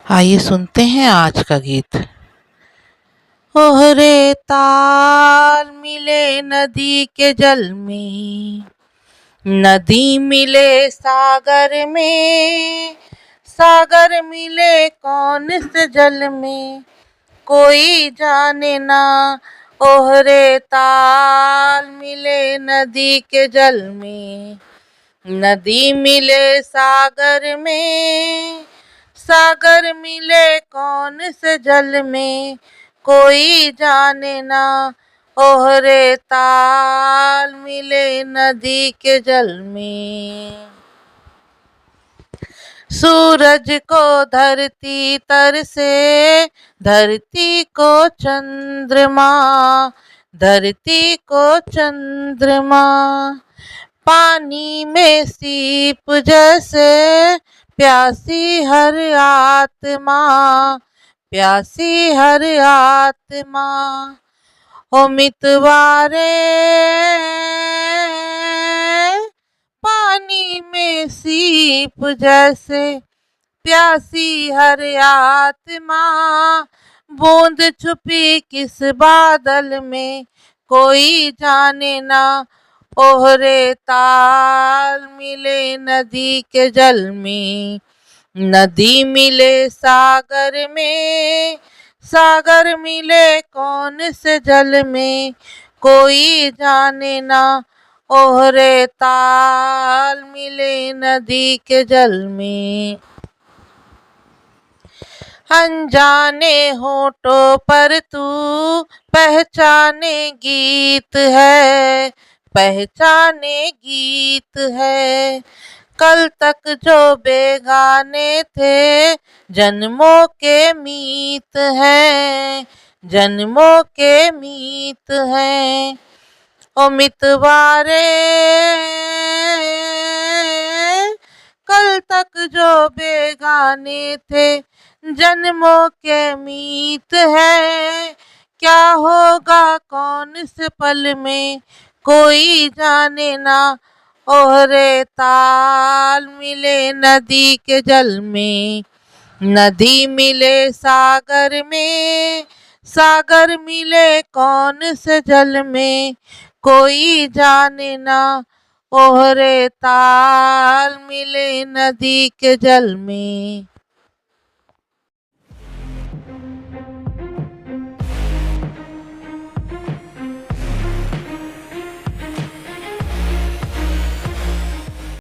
आइए सुनते हैं आज का गीत। ओहरे ताल मिले नदी के जल में, नदी मिले सागर में, सागर मिले कौन से जल में, कोई जाने ना। ओहरे ताल मिले नदी के जल में, नदी मिले सागर में, सागर मिले कौन से जल में, कोई जाने ना। ओहरे ताल मिले नदी के जल में। सूरज को धरती तर से, धरती को चंद्रमा, धरती को चंद्रमा, पानी में सीप जैसे प्यासी हर आत्मा, प्यासी हर आत्मा। ओ मितवारे पानी में सीप जैसे प्यासी हर आत्मा, बूंद छुपी किस बादल में, कोई जाने ना। ओहरे ताल मिले नदी के जल में, नदी मिले सागर में, सागर मिले कौन से जल में, कोई जाने ना। ओहरे ताल मिले नदी के जल में। अनजाने होठों पर तू पहचाने गीत है, पहचाने गीत है। कल तक जो बेगाने थे जन्मों के मीत हैं, जन्मों के मीत हैं। ओ मितवारे कल तक जो बेगाने थे जन्मों के मीत है, क्या होगा कौन से पल में, कोई जाने ना। ओहरे ताल मिले नदी के जल में, नदी मिले सागर में, सागर मिले कौन से जल में, कोई जाने ना। ओहरे ताल मिले नदी के जल में।